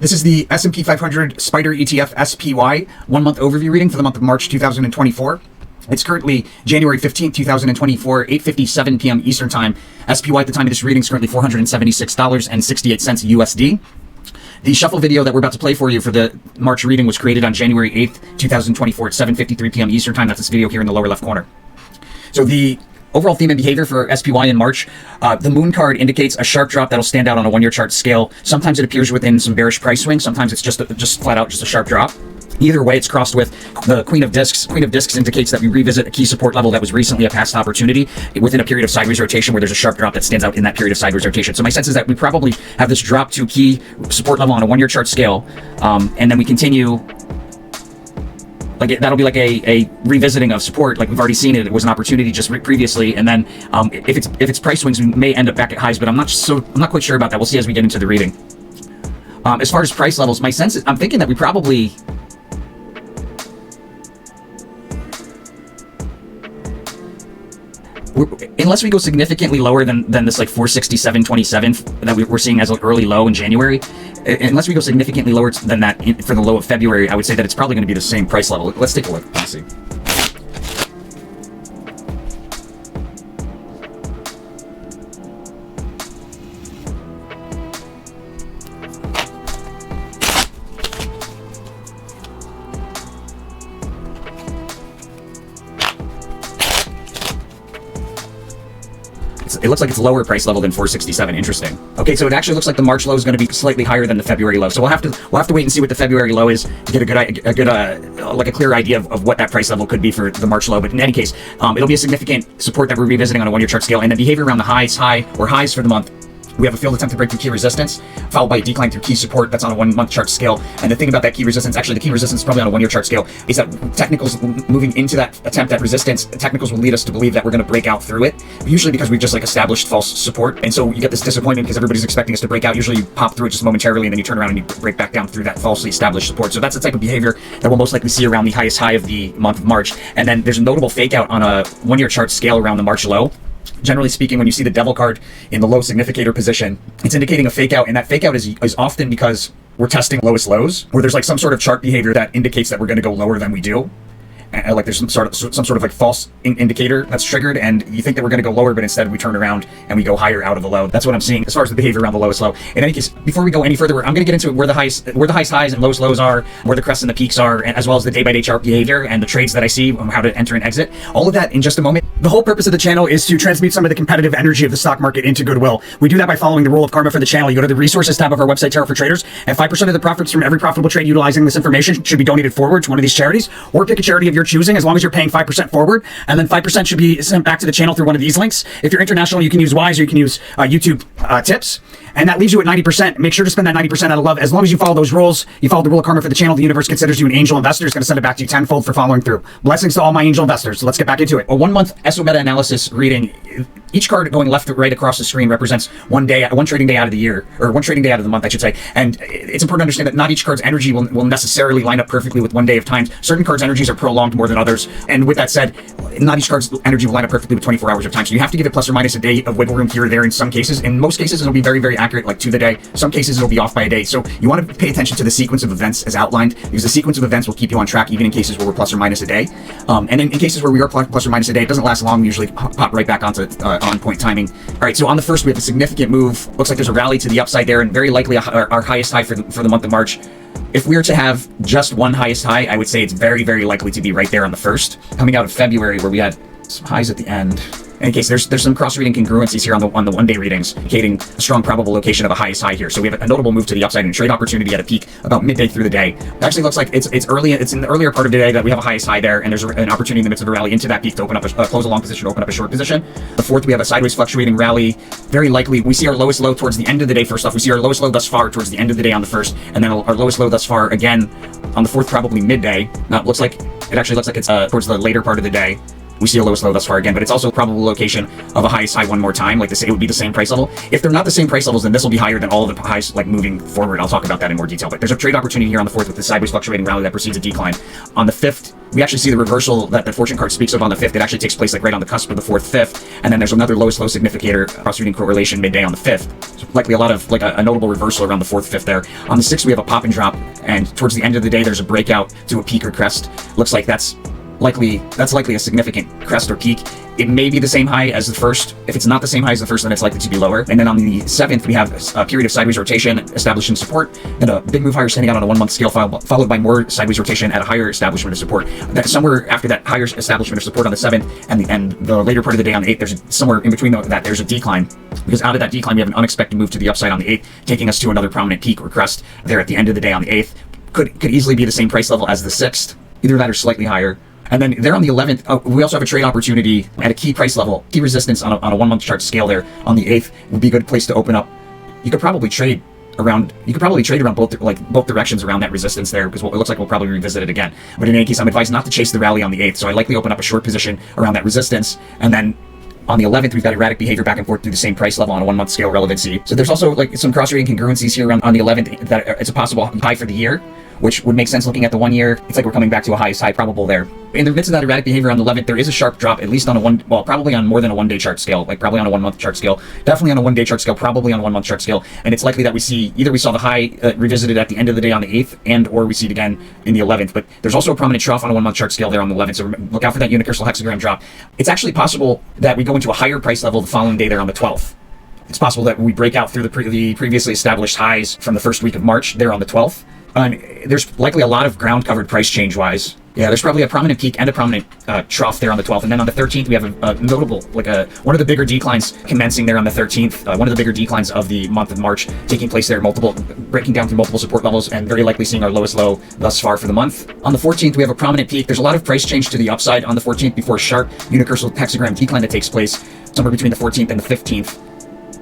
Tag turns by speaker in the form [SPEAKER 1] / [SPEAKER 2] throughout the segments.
[SPEAKER 1] This is the S&P 500 SPDR ETF SPY 1-month overview reading for the month of March 2024. It's currently January 15th, 2024, 8:57 p.m. Eastern Time. SPY at the time of this reading is currently $476.68 USD. The shuffle video that we're about to play for you for the March reading was created on January 8th, 2024 at 7:53 p.m. Eastern Time. That's this video here in the lower left corner. So the overall theme and behavior for SPY in March, the moon card indicates a sharp drop that'll stand out on a one-year chart scale. Sometimes it appears within some bearish price swings. Sometimes it's just flat out just a sharp drop. Either way, it's crossed with the Queen of Discs. Queen of Discs indicates that we revisit a key support level that was recently a past opportunity within a period of sideways rotation where there's a sharp drop that stands out in that period of sideways rotation. So my sense is that we probably have this drop to key support level on a one-year chart scale, and then we continue. Like that'll be like a revisiting of support. Like we've already seen it. It was an opportunity just previously, and then if it's price swings, we may end up back at highs. But I'm not quite sure about that. We'll see as we get into the reading. As far as price levels, my sense is I'm thinking that we probably. Unless we go significantly lower than this like 467.27 that we're seeing as an early low in January, unless we go significantly lower than that for the low of February, I would say that it's probably going to be the same price level. Let's take a look. Let's see. It looks like it's lower price level than 467. Interesting. Okay, so it actually looks like the March low is going to be slightly higher than the February low. So we'll have to wait and see what the February low is to get a clear idea of what that price level could be for the March low. But in any case, it'll be a significant support that we're revisiting on a one-year chart scale, and the behavior around the highs for the month. We have a failed attempt to break through key resistance, followed by a decline through key support that's on a one-month chart scale. And the thing about that key resistance, actually the key resistance is probably on a one-year chart scale, is that technicals moving into that attempt at resistance, technicals will lead us to believe that we're going to break out through it, usually because we've just like established false support. And so you get this disappointment because everybody's expecting us to break out. Usually you pop through it just momentarily and then you turn around and you break back down through that falsely established support. So that's the type of behavior that we'll most likely see around the highest high of the month of March. And then there's a notable fake out on a one-year chart scale around the March low. Generally speaking, when you see the devil card in the low significator position, it's indicating a fake out, and that fake out is often because we're testing lowest lows, where there's like some sort of chart behavior that indicates that we're going to go lower than we do. And like there's some sort of like false indicator that's triggered, and you think that we're going to go lower, but instead we turn around and we go higher out of the low. That's what I'm seeing as far as the behavior around the lowest low. In any case, before we go any further, I'm going to get into where the highest highs and lowest lows are, where the crests and the peaks are, and as well as the day-by-day chart behavior and the trades that I see, how to enter and exit. All of that in just a moment. The whole purpose of the channel is to transmute some of the competitive energy of the stock market into goodwill. We do that by following the rule of karma for the channel. You go to the resources tab of our website, Tarot for Traders, and 5% of the profits from every profitable trade utilizing this information should be donated forward to one of these charities, or pick a charity of your choosing, as long as you're paying 5% forward, and then 5% should be sent back to the channel through one of these links. If you're international, you can use Wise, or you can use YouTube tips, and that leaves you at 90%. Make sure to spend that 90% out of love. As long as you follow those rules, you follow the rule of karma for the channel, the universe considers you an angel investor. It's going to send it back to you tenfold for following through. Blessings to all my angel investors. So let's get back into it. A 1-month SO meta-analysis reading. Each card going left to right across the screen represents one trading day out of the year, or one trading day out of the month, I should say. And it's important to understand that not each card's energy will necessarily line up perfectly with one day of time. Certain cards' energies are prolonged more than others. And with that said, not each card's energy will line up perfectly with 24 hours of time. So you have to give it plus or minus a day of wiggle room here or there in some cases. In most cases, it'll be very, very accurate, like to the day. Some cases, it'll be off by a day. So you want to pay attention to the sequence of events as outlined, because the sequence of events will keep you on track even in cases where we're plus or minus a day. And in cases where we are plus or minus a day, it doesn't last long. We usually pop right back onto on-point timing. All right, so on the first, we have a significant move. Looks like there's a rally to the upside there, and very likely our highest high for the month of March. If we were to have just one highest high, I would say it's very, very likely to be right there on the first. Coming out of February, where we had some highs at the end. In any case, there's some cross-reading congruencies here on the one-day readings, indicating a strong probable location of a highest high here. So we have a notable move to the upside and trade opportunity at a peak about midday through the day. It actually looks like it's in the earlier part of the day that we have a highest high there, and there's an opportunity in the midst of a rally into that peak to open up close a long position, to open up a short position. The fourth, we have a sideways fluctuating rally. Very likely, we see our lowest low towards the end of the day. First off, we see our lowest low thus far towards the end of the day on the first, and then our lowest low thus far again on the fourth, probably midday. Now it actually looks like it's towards the later part of the day. we see a lowest low thus far again, but it's also probable location of a highest high one more time. Like this, it would be the same price level. If they're not the same price levels, then this will be higher than all of the highs, like moving forward. I'll talk about that in more detail, but there's a trade opportunity here on the 4th with the sideways fluctuating rally that precedes a decline. On the 5th, we actually see the reversal that the fortune card speaks of on the 5th. It actually takes place like right on the cusp of the 4th, 5th, and then there's another lowest low significator cross-reading correlation midday on the 5th. So likely a lot of like a notable reversal around the 4th, 5th there. On the 6th, we have a pop and drop, and towards the end of the day, there's a breakout to a peak or crest. Looks like that's likely a significant crest or peak. It may be the same high as the first. If it's not the same high as the first, then it's likely to be lower. And then on the 7th, we have a period of sideways rotation establishing support, then a big move higher standing out on a 1-month scale, followed by more sideways rotation at a higher establishment of support. That somewhere after that higher establishment of support on the 7th and the later part of the day on the 8th, there's somewhere in between that there's a decline, because out of that decline we have an unexpected move to the upside on the 8th, taking us to another prominent peak or crest there at the end of the day on the 8th. Could easily be the same price level as the 6th, either that or slightly higher. And then there on the 11th, we also have a trade opportunity at a key price level, key resistance on a 1-month chart scale there on the 8th would be a good place to open up. You could probably trade around both directions around that resistance there, because it looks like we'll probably revisit it again. But in any case, I'm advised not to chase the rally on the 8th, so I likely open up a short position around that resistance. And then on the 11th, we've got erratic behavior back and forth through the same price level on a 1-month scale relevancy. So there's also like some cross-rating congruencies here on the 11th that it's a possible high for the year, which would make sense looking at the 1 year. It's like we're coming back to a highest high probable there. In the midst of that erratic behavior on the 11th, there is a sharp drop, at least on probably on more than a 1-day chart scale, like probably on a 1-month chart scale, definitely on a 1-day chart scale, probably on a 1-month chart scale. And it's likely that we saw the high revisited at the end of the day on the 8th or we see it again in the 11th. But there's also a prominent trough on a 1-month chart scale there on the 11th. So look out for that unicursal hexagram drop. It's actually possible that we go into a higher price level the following day there on the 12th. It's possible that we break out through the previously established highs from the first week of March there on the 12th. There's likely a lot of ground covered price change wise. Yeah, there's probably a prominent peak and a prominent trough there on the 12th. And then on the 13th, we have a notable, one of the bigger declines commencing there on the 13th. One of the bigger declines of the month of March taking place there, breaking down through multiple support levels and very likely seeing our lowest low thus far for the month. On the 14th, we have a prominent peak. There's a lot of price change to the upside on the 14th before a sharp unicursal hexagram decline that takes place somewhere between the 14th and the 15th.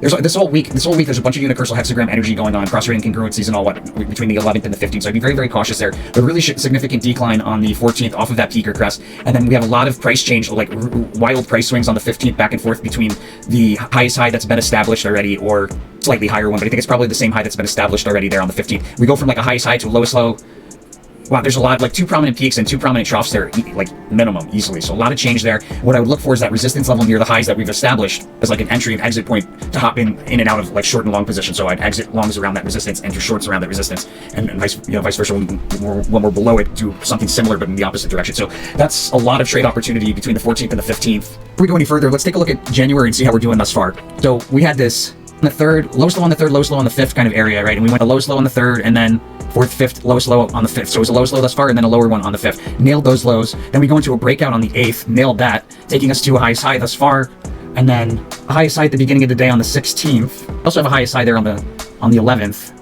[SPEAKER 1] This whole week, there's a bunch of unicursal hexagram energy going on, cross-rating congruencies and all between the 11th and the 15th. So I'd be very, very cautious there. But really significant decline on the 14th off of that peak or crest. And then we have a lot of price change, like wild price swings on the 15th back and forth between the highest high that's been established already or slightly higher one. But I think it's probably the same high that's been established already there on the 15th. We go from like a highest high to a lowest low. Wow, there's a lot, like 2 prominent peaks and 2 prominent troughs there, like minimum, easily. So a lot of change there. What I would look for is that resistance level near the highs that we've established as like an entry and exit point to hop in and out of like short and long positions. So I'd exit longs around that resistance, enter shorts around that resistance, and vice versa when we're below it, do something similar but in the opposite direction. So that's a lot of trade opportunity between the 14th and the 15th. Before we go any further, let's take a look at January and see how we're doing thus far. So we had this on the 3rd, lowest low on the 3rd, lowest low on the 5th kind of area, right? And we went the lowest low on the 3rd and then 4th, 5th, lowest low on the 5th. So it was a lowest low thus far and then a lower one on the 5th. Nailed those lows. Then we go into a breakout on the 8th, nailed that, taking us to a highest high thus far. And then a highest high at the beginning of the day on the 16th. Also have a highest high there on the 11th.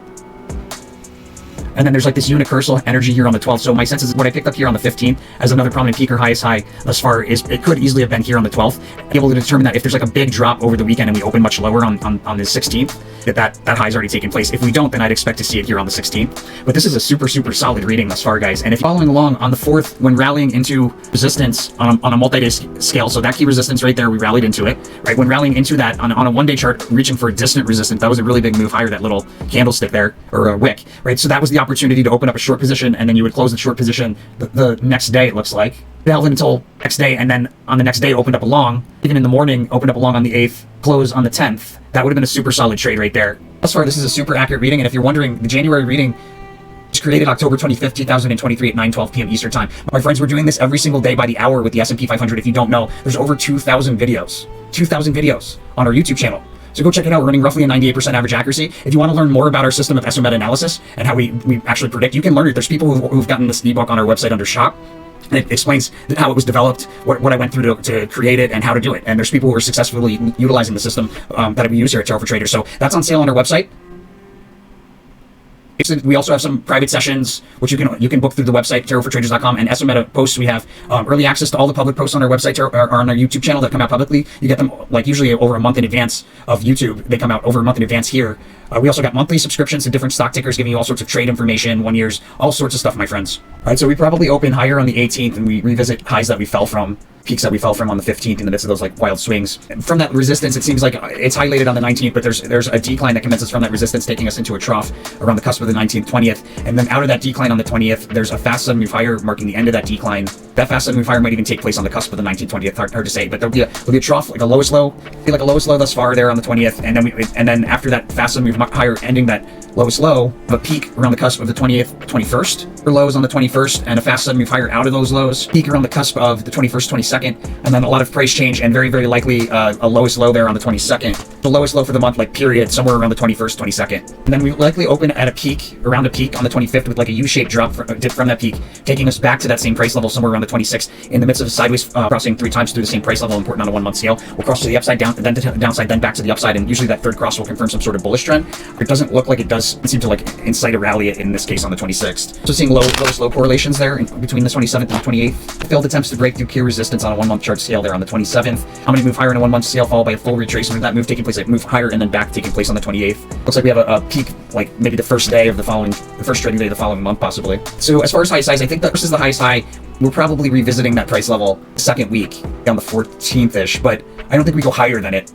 [SPEAKER 1] And then there's like this unicursal energy here on the 12th. So my sense is what I picked up here on the 15th as another prominent peak or highest high thus far is it could easily have been here on the 12th. Be able to determine that if there's like a big drop over the weekend and we open much lower on the 16th, that high's already taken place. If we don't, then I'd expect to see it here on the 16th. But this is a super, super solid reading thus far, guys. And if you're following along on the 4th, when rallying into resistance on a multi-day scale, so that key resistance right there, we rallied into it, right? When rallying into that on a 1-day chart, reaching for a distant resistance, that was a really big move higher, that little candlestick there, or a wick, right? So that was the opportunity to open up a short position, and then you would close the short position the next day, it looks like. Held it until next day, and then on the next day opened up a long. Even in the morning, opened up a long on the 8th, close on the 10th. That would have been a super solid trade right there. Thus far, this is a super accurate reading, and if you're wondering, the January reading was created October 25th, 2023 at 9:12 p.m. Eastern Time. My friends, we're doing this every single day by the hour with the S&P 500. If you don't know, there's over 2,000 videos. 2,000 videos on our YouTube channel. So go check it out. We're running roughly a 98% average accuracy. If you want to learn more about our system of estimate analysis and how we actually predict, you can learn it. There's people who've gotten this ebook on our website under Shop. And it explains how it was developed, what I went through to create it, and how to do it. And there's people who are successfully utilizing the system that we use here at Tarot for Traders. So that's on sale on our website. We also have some private sessions, which you can book through the website, tarotfortraders.com, and SOMeta posts. We have early access to all the public posts on our website or on our YouTube channel that come out publicly. You get them like usually over a month in advance of YouTube. They come out over a month in advance here. We also got monthly subscriptions to different stock tickers, giving you all sorts of trade information, 1 years, all sorts of stuff, my friends. All right, so we probably open higher on the 18th, and we revisit highs that we fell from. peaks that we fell from on the 15th in the midst of those like wild swings. From that resistance, it seems like it's highlighted on the 19th, but there's a decline that commences from that resistance, taking us into a trough around the cusp of the 19th, 20th. And then out of that decline on the 20th, there's a fast sudden move higher marking the end of that decline. That fast sudden move higher might even take place on the cusp of the 19th, 20th. Hard to say, but there'll be a trough, like a lowest low, like a lowest low thus far there on the 20th. And then after that fast sudden move higher, ending that lowest low, a peak around the cusp of the 20th, 21st, or lows on the 21st, and a fast sudden move higher out of those lows, peak around the cusp of the 21st, 22nd, and then a lot of price change, and very, very likely a lowest low there on the 22nd. The lowest low for the month, like period, somewhere around the 21st, 22nd. And then we likely open at a peak, around a peak on the 25th with like a U-shaped dip from that peak, taking us back to that same price level somewhere around the 26th, in the midst of a sideways crossing 3 times through the same price level, important on a 1 month scale. We'll cross to the upside, down, then to the downside, then back to the upside, and usually that third cross will confirm some sort of bullish trend. It doesn't look like it does seem to like incite a rally in this case on the 26th. So seeing lowest low correlations there between the 27th and the 28th. Failed attempts to break through key resistance on a 1 month chart scale there on the 27th. How many move higher in a 1 month scale followed by a full retracement of that move taking place, like move higher and then back taking place on the 28th. Looks like we have a peak like maybe the first day of the first trading day of the following month possibly. So as far as highest highs, I think that this is the highest high. We're probably revisiting that price level second week on the 14th-ish, but I don't think we go higher than it.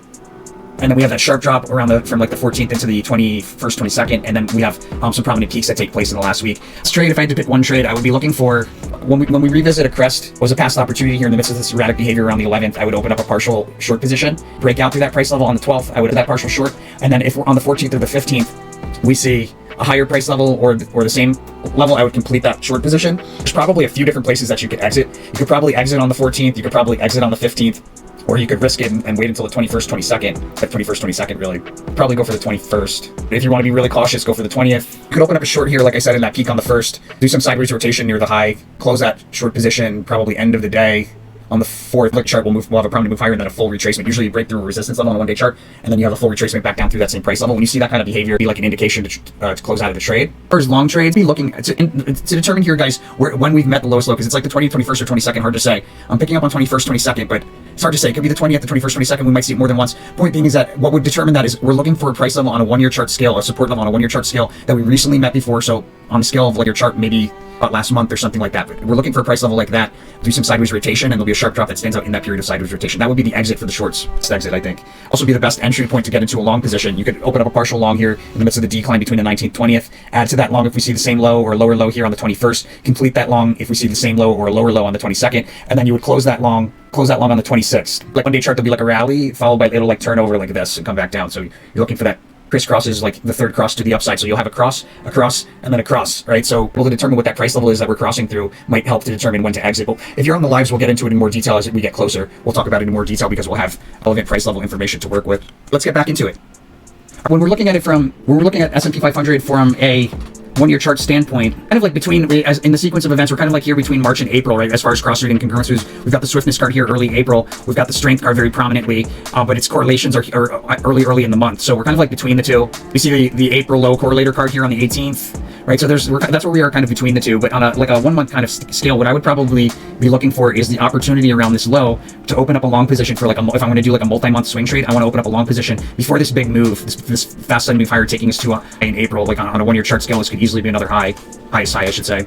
[SPEAKER 1] And then we have that sharp drop around from like the 14th into the 21st, 22nd, and then we have some prominent peaks that take place in the last week. This trade, if I had to pick one trade, I would be looking for, when we revisit a crest, was a past opportunity here in the midst of this erratic behavior around the 11th, I would open up a partial short position, break out through that price level on the 12th, I would do that partial short, and then if we're on the 14th or the 15th, we see a higher price level or the same level, I would complete that short position. There's probably a few different places that you could exit. You could probably exit on the 14th, you could probably exit on the 15th, or you could risk it and wait until the 21st, 22nd. Like 21st, 22nd, really. Probably go for the 21st. If you want to be really cautious, go for the 20th. You could open up a short here, like I said, in that peak on the 1st. Do some sideways rotation near the high. Close that short position, probably end of the day. On the 4th look chart, we'll have a prominent move higher and then a full retracement. Usually you break through a resistance level on a 1 day chart, and then you have a full retracement back down through that same price level. When you see that kind of behavior, it'd be like an indication to close out of the trade. First long trade, be looking to determine here, guys, when we've met the lowest low, because it's like the 20th, 21st, or 22nd, hard to say. I'm picking up on 21st, 22nd, but it's hard to say. It could be the 20th, the 21st, 22nd. We might see it more than once. Point being is that what would determine that is we're looking for a price level on a 1 year chart scale, a support level on a 1 year chart scale that we recently met before. So on the scale of like your chart, maybe last month or something like that. But we're looking for a price level like that, do some sideways rotation, and there'll be a sharp drop that stands out in that period of sideways rotation. That would be the exit for the shorts. It's the exit, I think. Also be the best entry point to get into a long position. You could open up a partial long here in the midst of the decline between the 19th, 20th. Add to that long if we see the same low or lower low here on the 21st. Complete that long if we see the same low or a lower low on the 22nd. And then you would close that long on the 26th. Like 1 day chart, there'll be like a rally followed by, it'll like turn over like this and come back down. So you're looking for that crisscrosses, like the third cross to the upside. So you'll have a cross, and then a cross, right? So we'll determine what that price level is that we're crossing through, might help to determine when to exit. But if you're on the lives, we'll get into it in more detail as we get closer. We'll talk about it in more detail because we'll have relevant price level information to work with. Let's get back into it. When we're looking at it we're looking at S&P 500 from a 1 year chart standpoint, kind of like as in the sequence of events, we're kind of like here between March and April, right? As far as cross reading concurrences, we've got the swiftness card here early April. We've got the strength card very prominently, but its correlations are early in the month. So we're kind of like between the two. We see the April low correlator card here on the 18th, right? So that's where we are kind of between the two. But on a 1 month kind of scale, what I would probably be looking for is the opportunity around this low to open up a long position for if I'm going to do like a multi-month swing trade, I want to open up a long position before this big move, this fast sudden move higher taking us to in April, like on a 1 year chart scale, this could easily be another highest high, I should say.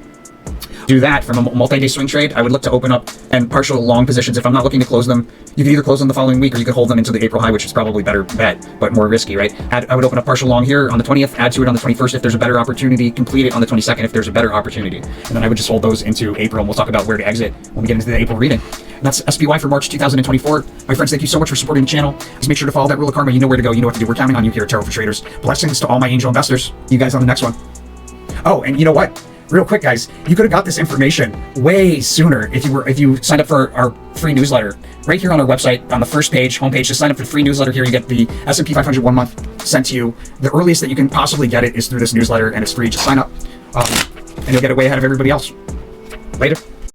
[SPEAKER 1] Do that from a multi-day swing trade. I would look to open up and partial long positions. If I'm not looking to close them, you could either close them the following week or you could hold them into the April high, which is probably better bet, but more risky, right? I would open up partial long here on the 20th, add to it on the 21st if there's a better opportunity, complete it on the 22nd if there's a better opportunity. And then I would just hold those into April, and we'll talk about where to exit when we get into the April reading. And that's SPY for March 2024. My friends, thank you so much for supporting the channel. Just make sure to follow that rule of karma. You know where to go. You know what to do. We're counting on you here at Tarot for Traders. Blessings to all my angel investors. See you guys on the next one. Oh, and you know what? Real quick, guys, you could have got this information way sooner if you signed up for our free newsletter. Right here on our website, on the first page, homepage, just sign up for the free newsletter here. You get the S&P 500 1 month sent to you. The earliest that you can possibly get it is through this newsletter, and it's free. Just sign up, and you'll get it way ahead of everybody else. Later.